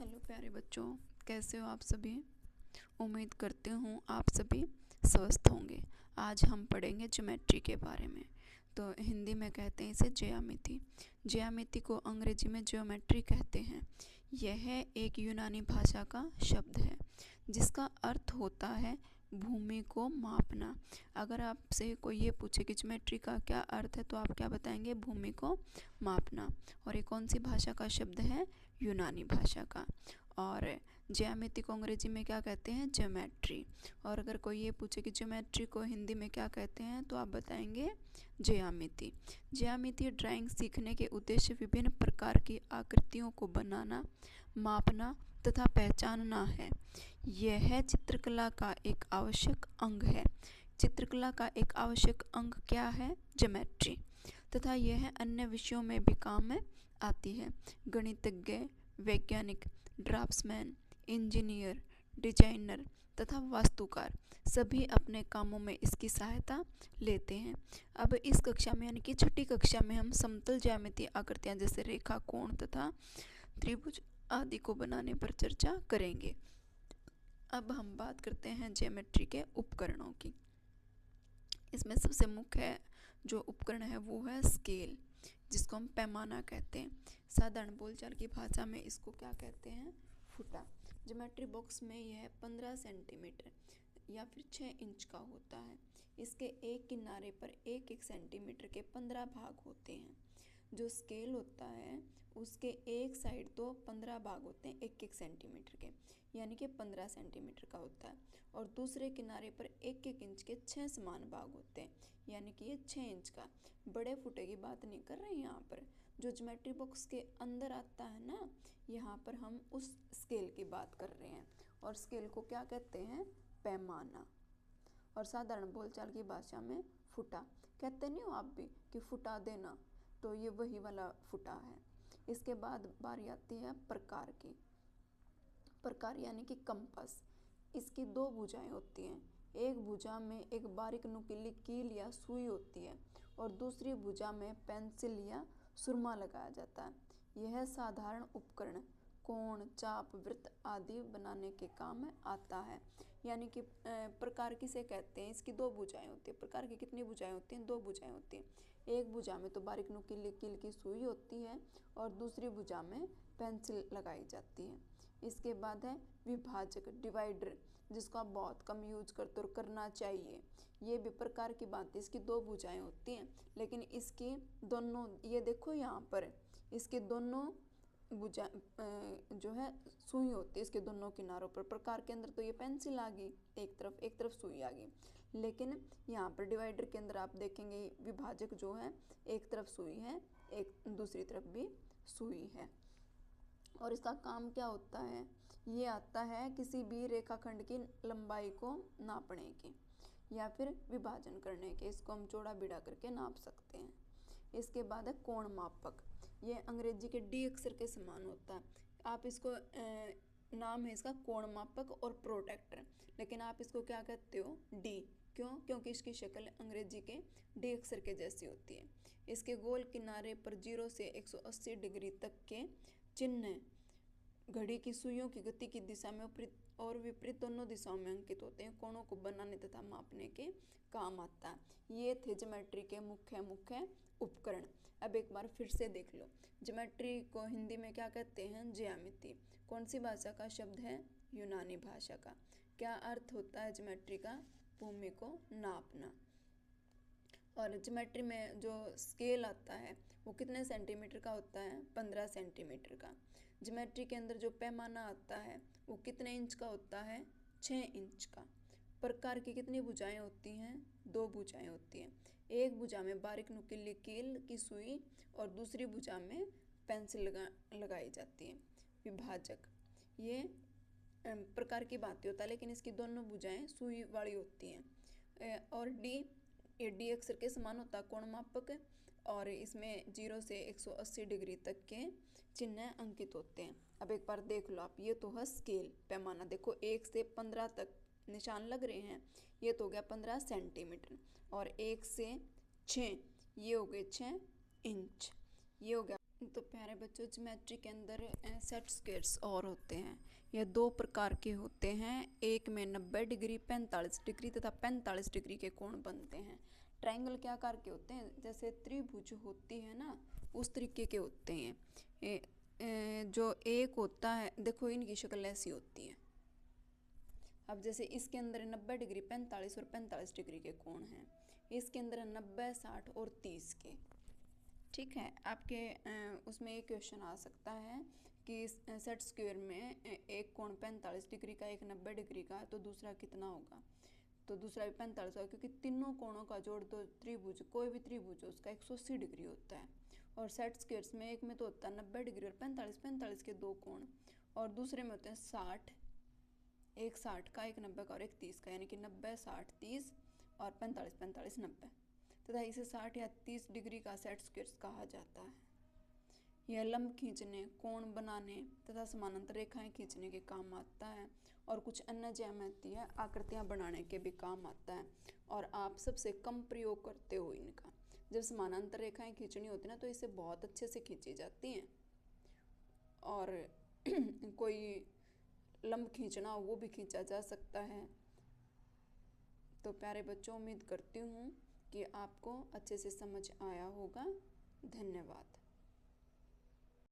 Hello प्यारे बच्चों, कैसे हो आप सभी। उम्मीद करती हूँ आप सभी स्वस्थ होंगे। आज हम पढ़ेंगे ज्योमेट्री के बारे में। तो हिंदी में कहते हैं इसे ज्यामिति। ज्यामिति को अंग्रेजी में ज्योमेट्री कहते हैं। यह एक यूनानी भाषा का शब्द है जिसका अर्थ होता है भूमि को मापना। अगर आपसे कोई ये पूछे कि ज्योमेट्री का क्या अर्थ है तो आप क्या बताएंगे? भूमि को मापना। और ये कौन सी भाषा का शब्द है? यूनानी भाषा का। और ज्यामिति को अंग्रेजी में क्या कहते हैं? ज्योमेट्री। और अगर कोई ये पूछे कि ज्योमेट्री को हिंदी में क्या कहते हैं तो आप बताएंगे ज्यामिति। ज्यामिति ड्राइंग सीखने के उद्देश्य विभिन्न प्रकार की आकृतियों को बनाना, मापना तथा पहचानना है। यह चित्रकला का एक आवश्यक अंग है। चित्रकला का एक आवश्यक अंग क्या है? ज्योमेट्री। तथा यह अन्य विषयों में भी काम में आती है। गणितज्ञ, वैज्ञानिक, ड्राफ्ट्समैन, इंजीनियर, डिजाइनर तथा वास्तुकार सभी अपने कामों में इसकी सहायता लेते हैं। अब इस कक्षा में यानी कि छठी कक्षा में हम समतल ज्यामितीय आकृतियां जैसे रेखा, कोण तथा त्रिभुज आदि को बनाने पर चर्चा करेंगे। अब हम बात करते हैं ज्योमेट्री के उपकरणों की। इसमें सबसे मुख्य जो उपकरण है वो है स्केल, जिसको हम पैमाना कहते हैं। साधारण बोलचाल की भाषा में इसको क्या कहते हैं? फुटा। ज्योमेट्री बॉक्स में यह 15 सेंटीमीटर या फिर 6 इंच का होता है। इसके एक किनारे पर 1-1 सेंटीमीटर के 15 भाग होते हैं। जो स्केल होता है उसके एक साइड तो 15 भाग होते हैं 1-1 सेंटीमीटर के, यानी कि 15 सेंटीमीटर का होता है। और दूसरे किनारे पर 1-1 इंच के 6 समान भाग होते हैं, यानी कि ये 6 इंच का। बड़े फुटे की बात नहीं कर रहे हैं यहाँ पर। जो ज्योमेट्री बॉक्स के अंदर आता है ना, यहाँ पर हम उस स्केल की बात कर रहे हैं। और स्केल को क्या कहते हैं? पैमाना। और साधारण बोलचाल की भाषा में फुटा कहते नहीं हो आप भी कि फुटा देना, तो ये वही वाला फुटा है। इसके बाद बारी आती है प्रकार की। प्रकार यानी कि कंपास। इसकी 2 भुजाएं होती हैं। एक भुजा में एक बारीक नुकीली कील या सुई होती है और दूसरी भुजा में पेंसिल या सुरमा लगाया जाता है। यह साधारण उपकरण कोण, चाप, वृत्त आदि बनाने के काम में आता है। यानी कि प्रकार किसे कहते हैं? इसकी 2 भुजाएं होती है। प्रकार की कितनी भुजाएं होती हैं? 2 भुजाएं होती हैं। एक भुजा में तो बारीक नुकीली कील की सुई होती है और दूसरी भुजा में पेंसिल लगाई जाती है। इसके बाद है विभाजक, डिवाइडर, जिसको आप बहुत कम यूज करते हो और करना चाहिए। ये भी प्रकार की बात है। इसकी 2 भुजाएं होती हैं, लेकिन इसकी दोनों, ये देखो यहाँ पर, इसके दोनों भुजा जो है सुई होती है इसके दोनों किनारों पर। प्रकार के अंदर तो ये पेंसिल आ गई एक तरफ सुई आ गई। लेकिन यहाँ पर डिवाइडर के अंदर आप देखेंगे विभाजक जो है एक तरफ सुई है, एक दूसरी तरफ भी सुई है। और इसका काम क्या होता है? ये आता है किसी भी रेखाखंड की लंबाई को नापने के या फिर विभाजन करने के। इसको हम चौड़ा बीड़ा करके नाप सकते हैं। इसके बाद है कोण मापक। ये अंग्रेजी के डी अक्षर के समान होता है। आप इसको नाम है इसका कोण मापक और प्रोटेक्टर, लेकिन आप इसको क्या कहते हो? डी। क्यों? क्योंकि इसकी शक्ल अंग्रेजी के डी अक्षर के जैसी होती है। इसके गोल किनारे पर 0 से 180 डिग्री तक के चिन्ह घड़ी की सुइयों की गति की दिशा में और विपरीत दोनों दिशाओं में अंकित होते हैं। कोणों को बनाने तथा मापने के काम आता है। ये थे ज्योमेट्री के मुख्य उपकरण। अब एक बार फिर से देख लो। ज्योमेट्री को हिंदी में क्या कहते हैं? ज्यामिति। कौन सी भाषा का शब्द है? यूनानी भाषा का। क्या अर्थ होता है ज्योमेट्री का? भूमि को नापना। और ज्योमेट्री में जो स्केल आता है वो कितने सेंटीमीटर का होता है? 15 सेंटीमीटर का। ज्योमेट्री के अंदर जो पैमाना आता है वो कितने इंच का होता है? 6 इंच का। प्रकार की कितनी भुजाएं होती हैं? 2 भुजाएं होती हैं। एक भुजा में बारीक नुकीली कील की सुई और दूसरी भुजा में पेंसिल लगाई जाती है। विभाजक, ये प्रकार की बात होता है, लेकिन इसकी दोनों भुजाएं सुई वाली होती हैं। और ये डी अक्षर के समान होता है कोण मापक, और इसमें 0 से 180 डिग्री तक के चिन्ह अंकित होते हैं। अब एक बार देख लो आप, ये तो है स्केल, पैमाना। देखो 1 से 15 तक निशान लग रहे हैं, ये तो हो गया 15 सेंटीमीटर। और 1 से 6 ये हो गए 6 इंच, ये हो गया तो प्यारे बच्चों, ज्योमेट्री के अंदर सेट स्क्वायर्स और होते हैं। यह दो प्रकार के होते हैं। एक में 90 डिग्री, 45 डिग्री तथा 45 डिग्री के कोण बनते हैं। ट्रायंगल क्या आकार के होते हैं? जैसे त्रिभुज होती है ना, उस तरीके के होते हैं। जो एक होता है, देखो इनकी शक्ल ऐसी होती है। अब जैसे इसके अंदर 90 डिग्री, 45 और 45 डिग्री के कोण हैं। इसके अंदर 90, 60 और 30 के। ठीक है, आपके उसमें एक क्वेश्चन आ सकता है कि सेट स्क्वायर में एक कोण 45 डिग्री का, एक 90 डिग्री का, तो दूसरा कितना होगा? तो दूसरा भी 45 होगा, क्योंकि तीनों कोणों का जोड़ तो त्रिभुज, कोई भी त्रिभुज उसका 180 डिग्री होता है। और सेट स्क्वायर्स में एक में तो होता है 90 डिग्री और 45, 45 के दो कोण, और दूसरे में होते हैं 60, एक 60 का, एक 90 का और एक 30 का, यानी कि 90, 60, 30 और 45, 45, 90 तथा इसे 60 या 30 डिग्री का सेट स्क्वायर्स कहा जाता है। यह लंब खींचने, कोण बनाने तथा समानांतर रेखाएं खींचने के काम आता है और कुछ अन्य ज्यामितीय आकृतियां बनाने के भी काम आता है। और आप सबसे कम प्रयोग करते हो इनका। जब समानांतर रेखाएं खींचनी होती ना, तो इसे बहुत अच्छे से खींची जाती हैं। और कोई लंब खींचना हो वो भी खींचा जा सकता है। तो प्यारे बच्चों, उम्मीद करती हूँ कि आपको अच्छे से समझ आया होगा। धन्यवाद।